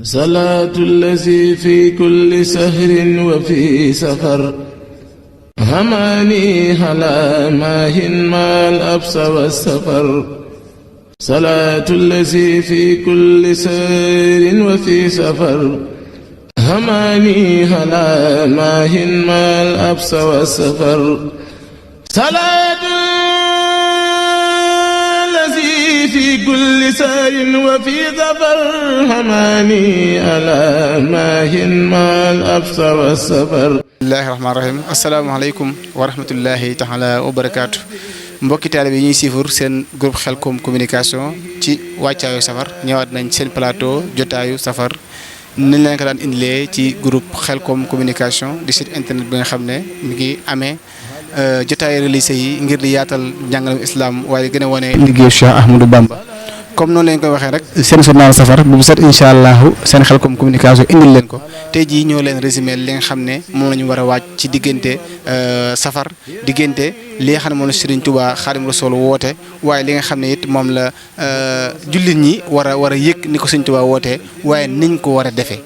صلاة الذي في كل سهر وفي سفر هماني هلا ماهن ما الأبس والسفر صلاة الذي في كل سهر وفي سفر هماني هلا ماهن ما الأبس والسفر صلاة الذي في كل سهر وفي سفر هماني هلا ماهن ما الأبس والسفر bismillahi rahmaani rahim asalaamaaleykum wa rahmatullahi taala wa barakaatu mbokki taalibe yi ñuy siifur seen groupe Khelcom communication ci wàccaayu safar ñëwaat nañ seen plateau jotaayu safar ni leen ko daan indilee ci groupe Khelcom communication di site internet bi nga xam ne mi ngi amee jotaayu religieux yi ngir di yaatal njàngalem islam waaye gën a wane liggéeyu Cheikh Ahmadou Bamba comme noonu leen koy waxee rek seen journal safar bu set incha allahu seen Khelcom communication indil leen ko tey jii ñoo leen résumé li nga xam ne moom la ñu war a waaj ci diggante safar diggante li nga xam ne moom la Serigne Touba Xaadimu Rasuul woote waaye li nga xam ne it moom la jullit ñi war a yëg ni ko Serigne Touba wootee waaye niñ ko war a defee.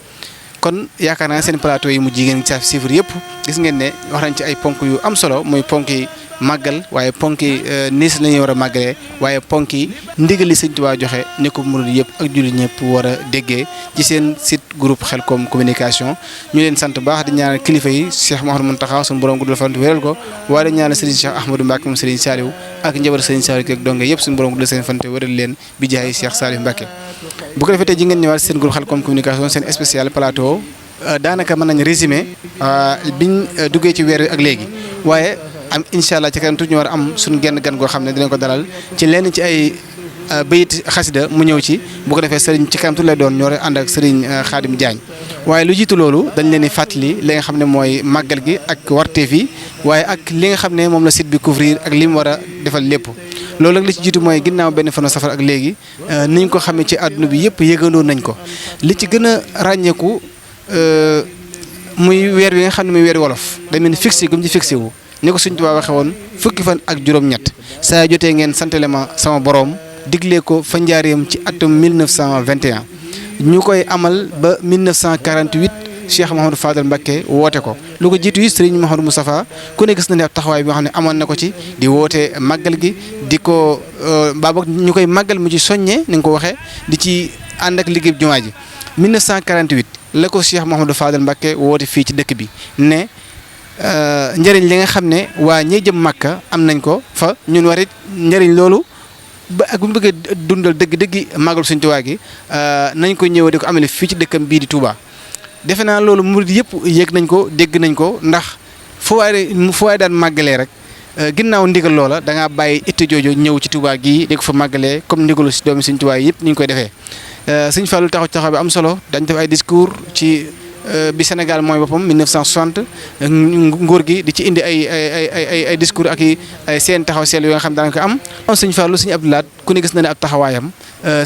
kon yaakaar naa seen plateau yi mu jigéen ci chiffre yëpp gis ngeen ne wax nañ ci ay ponk yu am solo muy ponk yi màggal waaye ponk yi niis la ñuy war a màggalee waaye ponk yi ndigal li Sëñ Tuubaa joxe ni ko murid yëpp ak jullit ñëpp war a déggee ci seen site groupe Khelcom communication ñu leen sant baax di ñaanal kilifa yi Cheikh Mouhamadou Mountakha suñu borom guddal fan wéral ko waaye di ñaanal Serigne Cheikh Ahmadou Mbacké moom Serigne Saliou ak njabar Serigne Saliou ak donge yëpp suñu borom guddal seen fan wéral leen bi jaay Cheikh Saliou Mbacké bu ko defee tey ji ngeen ñëwaat seen groupe Khelcom communication seen spécial plateau daanaka mën nañ résumé biñ duggee ci weer wi ak léegi waaye am incha allah ci kanam tuuti ñu war a am suñu genn gan goo xam ne dinañ ko dalal ci lenn ci ay bayit xasida mu ñëw ci bu ko defee sëriñ ci kanam tuuti lay doon ñoo rek ànd ak sëriñ Khadim Diagne waaye lu jiitu loolu dañ leen di fàttali li nga xam ne mooy màggal gi ak warteef yi waaye ak li nga xam ne moom la site bi couvrir ak li mu war a defal lépp loolu nag li ci jiitu mooy ginnaaw benn fanu safar ak léegi niñ ko xamee ci àdduna bi yëpp yëgandoo nañ ko li ci gën a ràññeeku muy weer wi nga xam ne muy weer wolof day mel ni fixé gum ci fixé wu ni ko Sëñ Tuubaa waxee woon fukki fan ak juróom-ñett saa jotee ngeen santale ma sama borom diglee ko fa njaareem ci atum 1921 ñu koy amal ba 1948 Cheikh Mouhamadou Fadal Mbacké woote ko lu ko jiitu yi Serigne Mouhamadou Moustapha ku ne gis na ne ab taxawaay bi nga xam ne amoon na ko ci di woote màggal gi di ko baabag ñu koy màggal mu ci soññee ni nga ko waxee di ci ànd ak liggéey jumaa ji 1948 la ko Cheikh Mouhamadou Fadal Mbacké woote fii ci dëkk bi ne njëriñ li nga xam ne waa ñiy jëm Makka am nañ ko fa ñun war it njëriñ loolu ba ak bu ñu bëggee dundal dëgg-dëgg màggal Sëñ Tuubaa gi nañ ko ñëwee di ko amale fii ci dëkkam bii di Touba. defe naa loolu murid yëpp yëg nañ ko dégg nañ ko ndax fu waay daan màggalee rek ginnaaw ndigal loola da ngaa bàyyi itte jooju ñëw ci Touba gii di ko fa màggalee comme ndigalu si doomi Sëñ Tuubaa yëpp ni ñu koy defee. Sëñ Fallou taxaw bi am solo dañ def ay discours ci bi Sénégal mooy boppam 1960 nguur gi di ci indi ay discours ak ay seen taxaw seetlu yoo nga xam daan ko am. Sëñ Fallou Sëñ Abdou Lahad ku ne gis na ne ab taxawaayam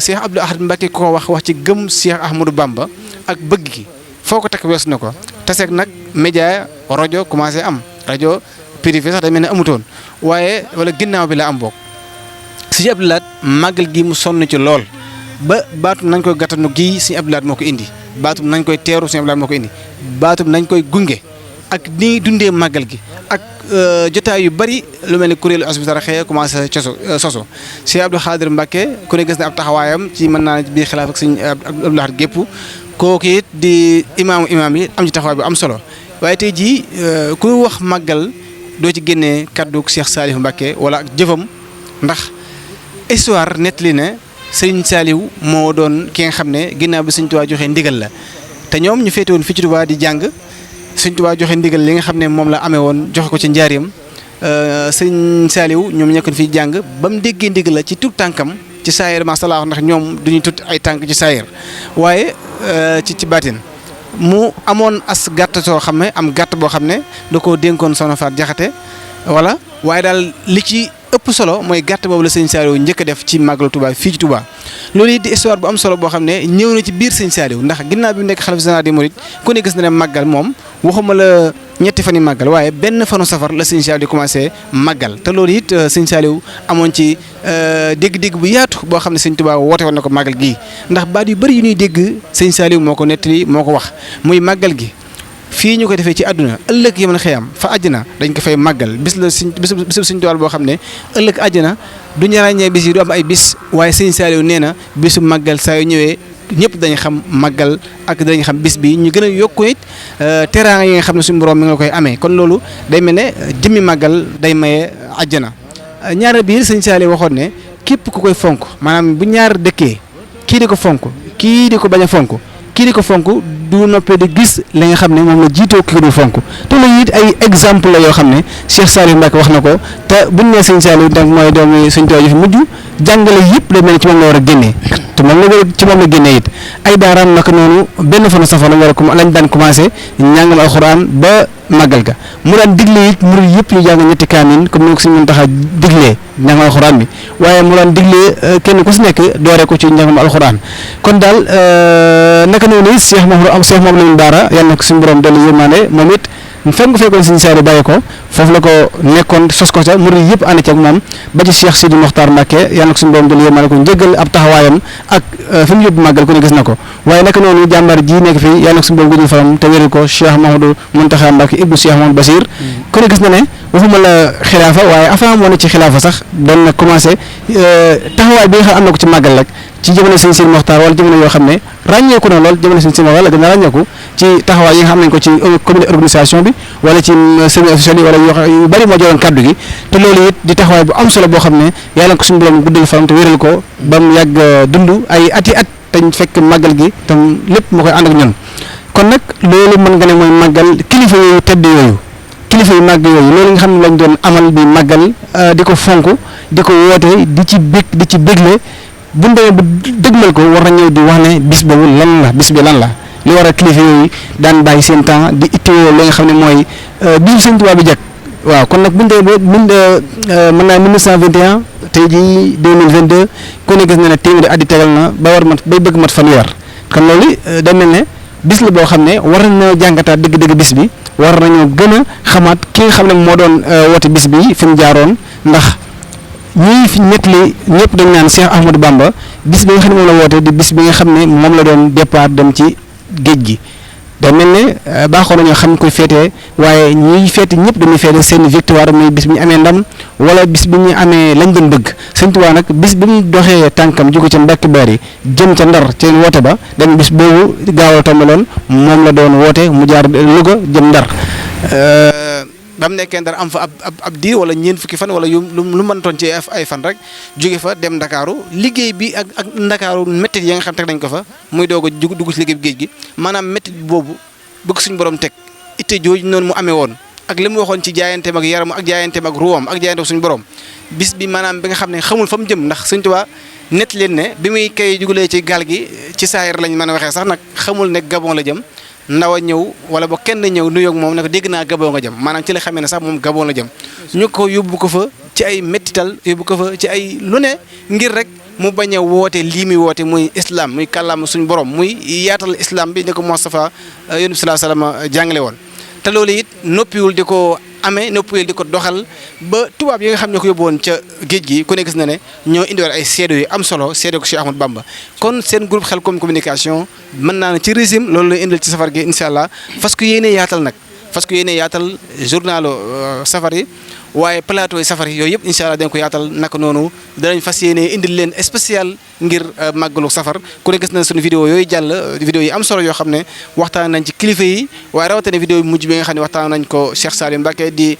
Cheikh Abdou Ahad Mbacké ko wax ci gëm Cheikh Ahmadou Bamba ak bëgg gi foo ko teg weesu na ko taseeg nag média rajo commencé am rajo privé sax day mel ne amutoon waaye wala ginnaaw bi la am bokk Sëñ Abdou Lahad màggal gi mu sonn ci lool. ba baatum nañ koy gàttanu gii Sëñ Abdou Lahad moo ko indi baatum nañ koy teeru Sëñ Abdou Lahad moo ko indi baatum nañ koy gunge ak ni dundee màggal gi ak jotaay yu bari lu mel ni kuréelu Hizbut Tarqiyyah commencé soso Sëñ Abdou Khadir Mbacké ku ne gis na ab taxawaayam ci mën naa biir xilaaf ak Sëñ Abdou Lahad gépp kooku it di imaam yi am ci taxawaay bu am solo waaye tey jii ku wax màggal doo ci génnee kaddu Cheikh Saliou Mbacké wala ak jëfam ndax histoire nettali ne Sëriñ Saliou moo doon ki nga xam ne ginnaaw bi Sëñ Tuubaa joxe ndigal la te ñoom ñu féete woon fii ci Tuubaa di jàng Sëñ Tuubaa joxe ndigal li nga xam ne moom la amee woon joxe ko ci njaareem Sëriñ Saliou ñoom ñekkoon fii jàng ba mu déggee ndigal la ci tout tànkam ci saayir ma salaax ndax ñoom duñu tut ay tànk ci saayir waaye ci baatin mu amoon as gàtt soo xam ne am gàtt boo xam ne da koo dénkoon Soxna Faat Jaxate wala waaye daal li ci ëpp solo mooy gàtt boobu la Sëñ Saliou njëkk a def ci màggalu Touba fii ci Touba loolu it di histoire bu am solo boo xam ne ñëw na ci biir Sëñ Saliou ndax ginnaaw bi mu nekk xalifa général des mourides ku ne gis na ne màggal moom waxuma la ñetti fan yi màggal waaye benn fanu safar la sëñ Saliou di commencé màggal te loolu it sëñ Saliou amoon ci dégg-dégg bu yaatu boo xam ne sëñ Tuubaa woote woon na ko màggal gii ndax baat yu bëri yu ñuy dégg sëñ Saliou moo ko nettali moo ko wax muy màggal gi fii ñu ko defee ci àdduna ëllëg yi mën a xëyam fa àjjana dañ ko fay màggal bis la bisu sëñ Tuubaa boo xam ne ëllëg àjjana du ñu ràññee bis yi du am ay bis waaye sëñ Saliou nee na bisu màggal saa yu ñëwee ñëpp dañu xam màggal ak dañu xam bis bi ñu gën a yokku it teraanga yi nga xam ne suñu borom mi nga koy amee kon loolu day mel ne jëmmi màggal day maye àjjana. ñaareel biir sëñ Saliou waxoon ne képp ku koy fonk maanaam bu ñaar dëkkee kii di ko fonk kii di ko bañ a fonk kii di ko fonk du noppee di gis li nga xam ne moom la jiitoo kii du fonk te loolu it ay exemple la yoo xam ne Cheikh Saliou Mbacke wax na ko te buñ nee sëñ Saliou nag mooy doomi sëñ Tuubaa ji fi mujj jàngale yëpp day mel ne ci moom la war a génnee te moom la ci moom la génnee it ay daaraam naka noonu benn fan safar lañ daan commencé njàngam alxuraan ba màggal ga mu daan digle it murid yëpp ñu jàng ñetti kaamin comme ni ko suñu Muntaxa diglee njàngam alxuraan bi waaye mu daan diglee kenn ku si nekk doore ko ci njàngam alxuraan kon daal naka noonu it Cheikh moom lañu daara yàlla na ko suñu borom dolli yërmande moom it fekk nga fekkoon sëñ Saliou bàyyi ko foofu la ko nekkoon sos ko ca murid yëpp ànd ci ak moom ba ci Cheikh Sidi Mokhtar Mbacké yàlla na ko suñu borom dolli yërmande ko njëggal ab taxawaayam ak fi mu yóbbu màggal ku ne gis na ko waaye naka noonu jàmbaar ji nekk fii yàlla na ko suñu borom guddal fanam te wéral ko Cheikh Mahamadou Mountakha Mbacké ibnu Cheikh Mahamadou Basir ku ne gis na ne waxuma la xilaafa waaye avant moo ne ci xilaafa sax doon na commencé taxawaay bi nga xam am na ko ci màggal rek ci jamono sëñ Sidi Mokhtar wala jamono yoo xam ne ràññeeku na lool jamono sëñ Sidi Mokhtar la gën a ràññeeku ci taxawaay yi nga xam nañ ko ci comité organisation bi wala ci service officiel yi wala yu bëri moo jëloon kaddu gi te loolu it di taxawaay bu am solo boo xam ne yàlla ko suñu borom guddal fanam te wéral ko ba mu yàgg dund ay ati at tañ fekk màggal gi tam lépp moo koy ànd ak ñun kon nag loolu mën nga ne mooy màggal kilifa yooyu tedd yooyu kilifa yu màgg yooyu loolu nga xam ne lañ doon amal bi màggal di ko fonk di ko woote di ci bégle bu ñu demee bu dëgmal ko war na ñëw di wax ne bis boobu lan la bis bi lan la li war a kilifa yooyu daan bàyyi seen temps di itteewoo li nga xam ne mooy bisu Sëñ Tuubaa bi jag waaw kon nag bu ñu demee ba mën naa 1921 tey jii 2022 ku ne gis na ne téeméeri at di tegal na ba war mat bay bëgg mat fanweer kon loolu day mel ne bis la boo xam ne war nañoo jàngataat dëgg-dëgg bis bi war nañoo gën a xamaat ki nga xam ne moo doon woote bis bi fi mu jaaroon ndax. ñii fi nettali ñëpp dañ naan Cheikh Ahmadou Bamba bis bi nga xam ne moom la woote di bis bi nga xam ne moom la doon départ dem ci géej gi da mel ne baaxoo nañoo xam koy féetee waaye ñuy féete ñëpp dañuy féete seen victoire muy bis bi ñu amee ndam wala bis bi ñu amee lañ doon bëgg Sëñ Tuubaa nag bis bi mu doxee tànkam jóge ca Mbàkke Bari jëm ca Ndar ca woote ba dañ bis boobu gaaw a tombaloon moom la doon woote mu jaar Louga jëm Ndar ba mu nekkee Ndar am fa ab diir wala ñeent fukki fan wala lu mëntoon ci ay fan rek jóge fa dem Ndakaaru liggéey bi ak Ndakaaru méttit yi nga xam teg nañ ko fa muy doog a dugg ci liggéey bi géej gi maanaam méttit boobu bëgg suñu borom teg itte jooju noonu mu amee woon ak li mu waxoon ci jaayanteem ak yaram ak jaayanteem ak ruwam ak jaayanteem suñu borom bis bi maanaam bi nga xam ne xamul fa mu jëm ndax Sëñ Tuubaa nett leen ne bi muy kay jugalee ci gaal gi ci saayir lañ mën a waxee sax nag xamul ne Gabon la jëm ndaw a ñëw wala ba kenn ñëw nuyoog moom ne ko dégg naa Gabon nga jëm maanaam ci la xamee ne sax moom Gabon la jëm ñu ko yóbbu ko fa ci ay méttital yóbbu ko fa ci ay lu ne ngir rek mu bañ a woote lii muy woote muy islam muy kàllaama suñu borom muy yaatal islam bi ni ko Moustapha yonent bi sallallahu alayhi wasallam jàngale woon te loolu it noppiwul di ko amee noppiwul di ko doxal ba tubaab yi nga xam ne ko yóbbu woon ca géej gi ku ne gis na ne ñoo indiwaat ay seedo yu am solo seedo ko Cheikh Ahmadou Bamba kon seen groupe Khelcom communication mën naa ne ci régime loolu lay indil ci safar gi incha allah fas ko yéene yaatal nag fas ko yéene yaatal journalu safar yi waaye plateau yi safar yi yooyu yëpp incha allah dañ ko yaatal naka noonu danañ fas yéene indil leen spécial ngir màggalu safar ku ne gis na suñu vidéo yooyu jàll vidéo yi am solo yoo xam ne waxtaan nañ ci kilifa yi waaye rawatina vidéo bi mujj bi nga xam ne waxtaan nañ ko Cheikh Saliou Mbacké di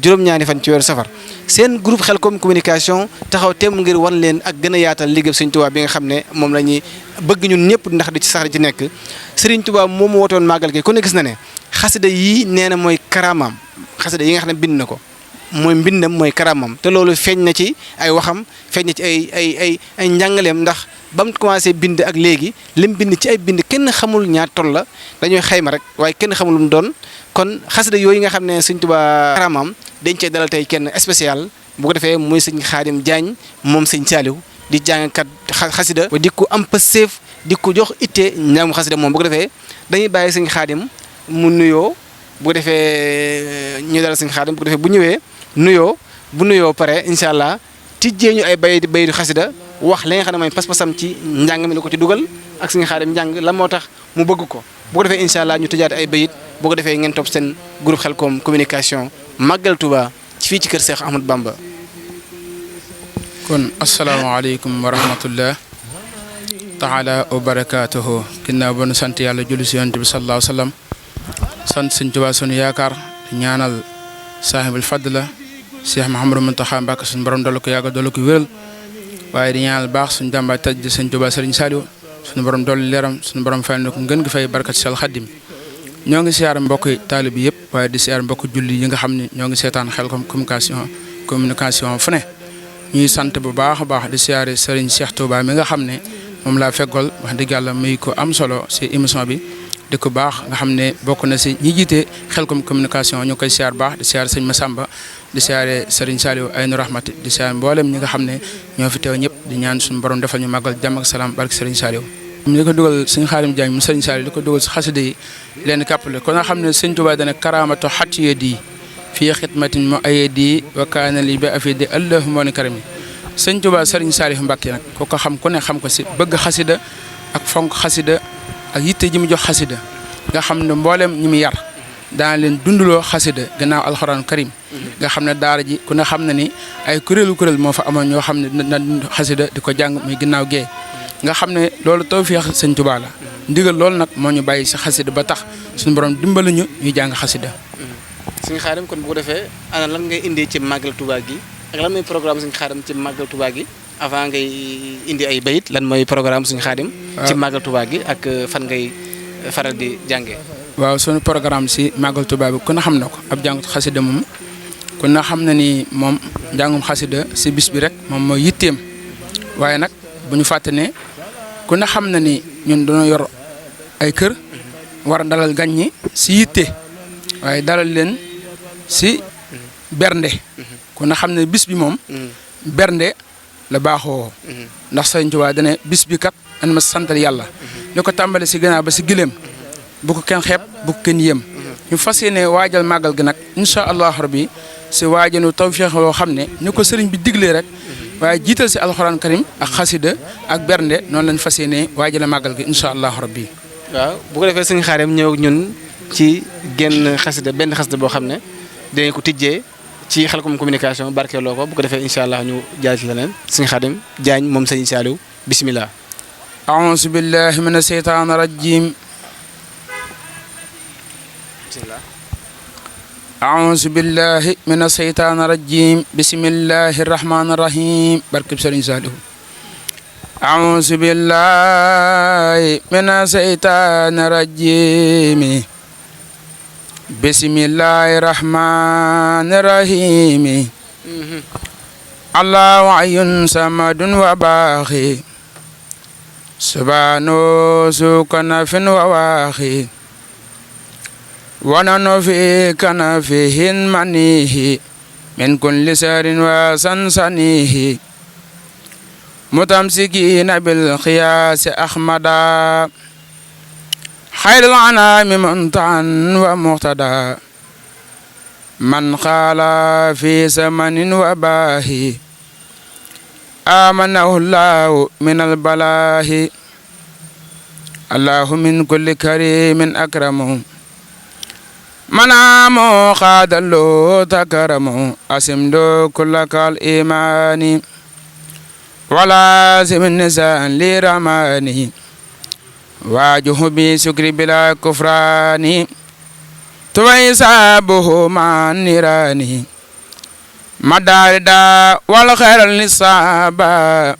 juróom-ñaari fan ci weeru safar seen groupe Khelcom communication taxaw temm ngir wan leen ak gën a yaatal liggéey Sëriñ Tuubaa bi nga xam ne moom la ñuy bëgg ñun ñëpp ndax di ci sax di ci nekk Sëriñ Tuubaa moom mu wootoon màggal gi ku ne gis na ne xasida yii nee na mooy karaamaam xasida yi nga xam ne bind na ko mooy mbindam mooy karamam te loolu feeñ na ci ay waxam feeñ na ci ay njàngaleem ndax ba mu commencé bind ak léegi lim bind ci ay bind kenn xamul ñaar toll la dañooy xayma rek waaye kenn xamul lu mu doon kon xasida yooyu nga xam ne Sëñ Tuubaa karamam dañ cee dalal tey kenn spécial bu ko defee muy sëñ Xaadim Jaañ moom sëñ Saliou di jàngkat xasida di ko am pëseef di ko jox itte ñaamu xasida moom bu ko defee dañuy bàyyi sëñ Xaadim mu nuyoo bu ko defee ñu dal sëñ Xaadim bu ko defee bu ñëwee bu nuyoo pare incha allah tijjee ñu ay bayitu xasida wax li nga xam ne mooy pas-pasam ci njàng mi la ko ci dugal ak sëñ Xaadim njàng lan moo tax mu bëgg ko bu ko defee incha allah ñu tëjaat ay bayit bu ko defee ngeen topp seen groupe Khelcom communication Màggal Touba fii ci kër Cheikh Ahmadou Bamba. kon asalaamaaleykum wa rahmatullah taala wa barakaatuhu ginnaaw ba nu sant yàlla julli si yonent bi sallallahu alayhi wa sallam sant sëñ Tuubaa sunu yaakaar ñaanal saahibul fadla Cheikh Mouhamadou Mountakha Mbacké suñu borom dala ko yàggal dala ko wéral waaye di ñaanal baax suñu jàmbaay taj di sëñ Tuubaa Sëriñ Saliou suñu borom dolli leeram suñu borom fay na ko ngën gi fay barkat sal xaddim ñoo ngi siyaar mbokki taalib yi yëpp waaye di siyaar mbokki julli yi nga xam ne ñoo ngi seetaan Khelcom communication fu ne ñuy sant bu baax a baax di siyaare Serigne Cheikh Touba mi nga xam ne moom laa feggool wax dëgg yàlla muy ko am solo si émission bi di ko baax nga xam ne bokk na si ñi jiite Khelcom communication ñu koy siyaar baax di siyaare sëñ Massamba di siyaare Serigne Saliou Aynu Rahmati di siyaare mboolem ñi nga xam ne ñoo fi teew ñëpp di ñaan suñu borom defal ñu màggal jàmm ak salaam barke Serigne Saliou di ko dugal sëñ Xaadim Jaañ mu Serigne Saliou di ko dugal si xasida yi leen kàppale kon nga xam ne sëñ Touba dana karaamato xat yedi fii xidmatin mu ayedi wa kaana li bi afidi allahu moo ni karami sëñ Touba Serigne Saliou Mbacké nag ko ko xam ku ne xam ko si bëgg xasida ak fonk xasida ak yitte ji mu jox xasida nga xam ne mboolem ñi mu yar daan leen dundaloo xasida gannaaw alxuraan karim nga xam ne daara ji ku ne xam ne ni ay kuréel moo fa amoon ñoo xam ne na xasida di ko jàng muy ginnaaw gee nga xam ne loolu tawfeex sëñ Touba la ndigal loolu nag moo ñu bàyyi si xasida ba tax suñu borom dimbali ñu ñuy jàng xasida. sëñ Xaadim kon bu ko defee ana lan ngay indi ci màggal Touba gi ak lan mooy programme sëñ Xaadim ci màggal Touba gi avant ngay indi ay bayit lan mooy programme sëñ Xaadim ci màggal Touba gi ak fan ngay faral di jàngee. waaw suñu programme si màggal Touba bi ku ne xam na ko ab jàngut xasida moom ku ne xam na ni moom njàngum xasida si bis bi rek moom mooy yitteem waaye nag bu ñu fàtte ne ku ne xam na ni ñun dañoo yor ay kër war a dalal gan ñi si yitte waaye dalal leen si bernde ku ne xam ne bis bi moom bernde la baaxoo ndax Sëñ Tuubaa dane bis bi kat an ma santal yàlla li ko tàmbale si gannaaw ba si gëléem bu ko kenn xeeb bu ko kenn yéem ñu fas yéene waajal màggal gi nag incha allah rabbi si waajanu tawfeex loo xam ne ni ko sëriñ bi diglee rek waaye jiital si alxuraan karim ak xasida ak bernde noonu lañ fas yéene waajal màggal gi incha allah rabbi. waaw bu ko defee sëñ Xaadim ñëw ak ñun ci benn xasida boo xam ne dinañ ko tijjee ci Khelcom communication barkeeloo ko bu ko defee incha allah ñu jaay ci leneen sëñ Xaadim Jaañ moom sëñ Saliou bismillah. a'uuzu billahi mina shaytaani rajiim. أعوذ بالله من الشيطان الرجيم بسم الله الرحمن الرحيم بركب سرين سالو أعوذ بالله من الشيطان الرجيم بسم الله الرحمن الرحيم الله عي صمد وباخي سبحانه ذو كنف وواخي ونحن في كنفه منيه من كل سر وسنسنيه متمسكين بالقياس أحمدا خير العنام منتعا ومقتدى من قال في زمن وباه آمنه الله من البلاه الله من كل كريم أكرمه منامو خادلو تكرمو أسمدو كل الإيمان ولازم النساء لرماني واجه بسكر بلا كفران تويسابه مع النيران مداردا والخير للصحابة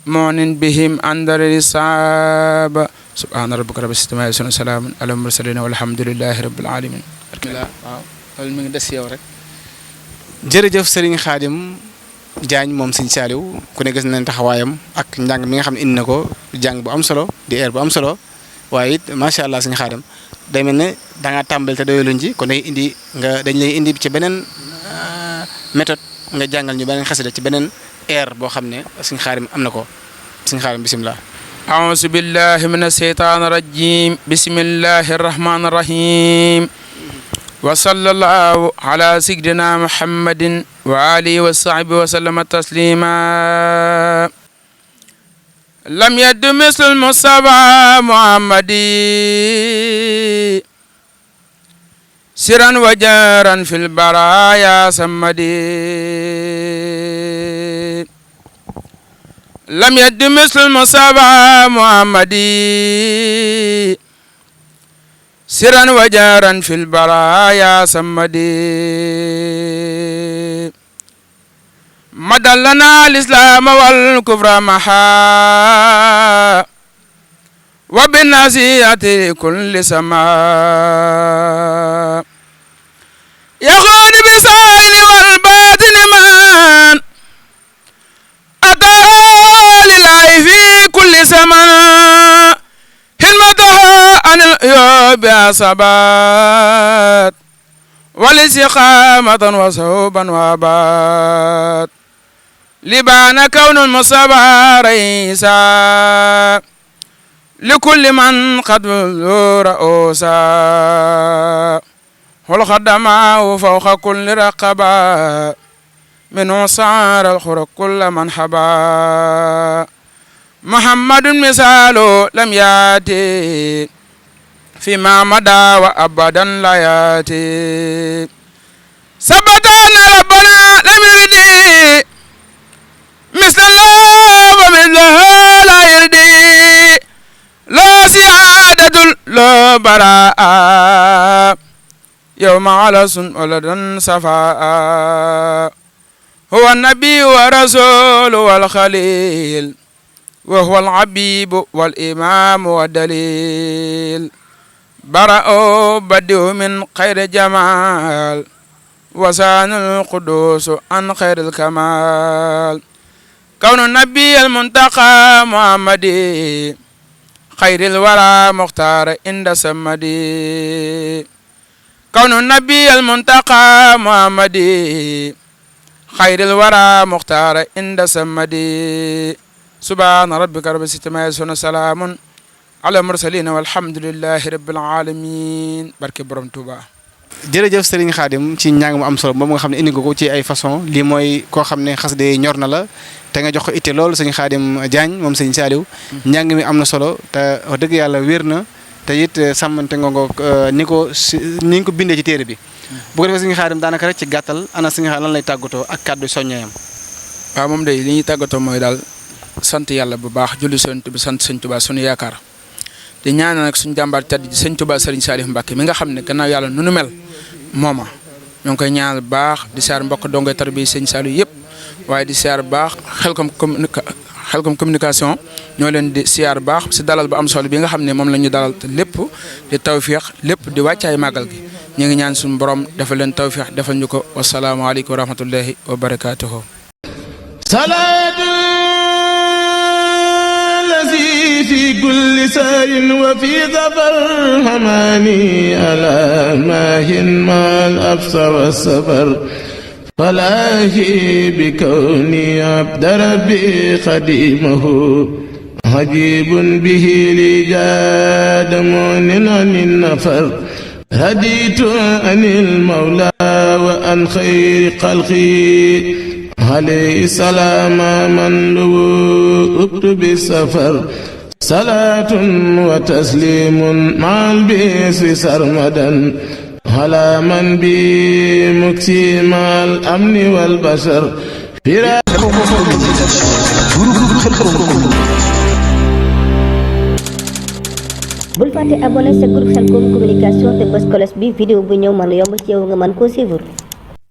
مؤمن بهم أندر للصحابة سبحان ربك رب السماء والسلام على المرسلين والحمد لله رب العالمين. waaw loolu mi ngi des yow rek. jërëjëf Serigne Khadim Diagne moom Serigne Saliou ku ne gis nañ taxawaayam ak njàng mi nga xam ne indi na ko jàng bu am solo di air bu am solo waaye it macha allah Serigne Khadim day mel ne da ngaa tàmbali te doyaluñ ci kon dañ lay indi ci beneen méthode nga jàngal ñu beneen xasida ci beneen air boo xam ne Serigne Khadim am na ko Serigne Khadim bisimilah. أعوذ بالله من الشيطان الرجيم بسم الله الرحمن الرحيم wa sallallahu ala sayyidina muhammadin wa alihi wa sahbihi wa sallama taslima lam yaddu misl mustafa muhammadi siran wa jaran fil baraya sammadi lam yaddu misl mustafa muhammadi siran wa jaran fil baraya sammadi madallana al-islam wal kufra maha wa bin nasihati kulli sama يخون بسائل والباطن من أتى لله في كل زمن حلمته عن العيوب عصبات والاستقامة وصوبا وابات لبان كون المصابة رئيسا لكل من قد رؤوسا والخدماء فوق كل رقبة منه صار الخرق كل من حبا محمد مثاله لم ياتي فيما مدى وأبدا لا ياتي ثبت أن ربنا لم يرد مثل الله ومثله لا يرد لا سيادة لا براء يوم على سن ولدا صفاء هو النبي ورسول والخليل وهو الحبيب والإمام والدليل برأوا بدء من خير جمال وسان القدوس عن خير الكمال كون النبي المنتقى محمدي خير الورى مختار عند سمدي كون النبي المنتقى محمدي خير الورى مختار عند سمدي سبحان ربك رب العزة عما يصفون سلام على المرسلين والحمد لله رب العالمين barke borom Touba. jërëjëf Serigne Khadim ci njàng mu am solo moom nga xam ne indi nga ko ci ay façon lii mooy koo xam ne xasida yi ñor na la te nga jox ko itte loolu Serigne Khadim Diagne moom Serigne Saliou njàng mi am na solo te wax dëgg yàlla wér na te it sàmmante nga ni ko bindee ci téere bi bu ko defee Serigne Khadim daanaka rek ci gàttal ana Serigne Khadim lan lay tàggatoo ak kàddu soññeeyam. waaw moom day li ñuy tàggatoo mooy daal sant yàlla bu baax julli Sëñ Tuubaa sant Sëñ Tuubaa sunu yaakaar di ñaanal nag suñu jàmbaar tedd ji Sëñ Tuubaa Serigne Saliou Mbacké mi nga xam ne gannaaw yàlla nu mel mooma ñoo ngi koy ñaanal baax di siyaar mbokk dongoy tarbiya Sëñ Saliou yëpp waaye di siyaar baax Xelcom communication ñoo leen di siyaar baax si dalal bu am solo bi nga xam ne moom la ñu dalal te lépp di tawféex lépp di wàccaay màggal gi ñu ngi ñaan suñu borom defal leen tawféex defal ñu ko wasalaamaaleykum wa rahmatullahi wa barakaatuhu. في كل سار وفي ظفر هماني ألا ماهن ما الأبص والسفر فلاهي بكوني عبد ربي خديمه عجيب به لي جاد مؤمن عن النفر هديت عن المولى وعن خير خلقي عليه السلام من لوؤت بالسفر صلاة وتسليم مع البئس سرمدا على من بي مكسيم الأمن والبشر bul fàtte abonné sa groupe Khelcom communication te bës cloche bi vidéo bu ñëw mën a yomb ci yow nga mën koo suivre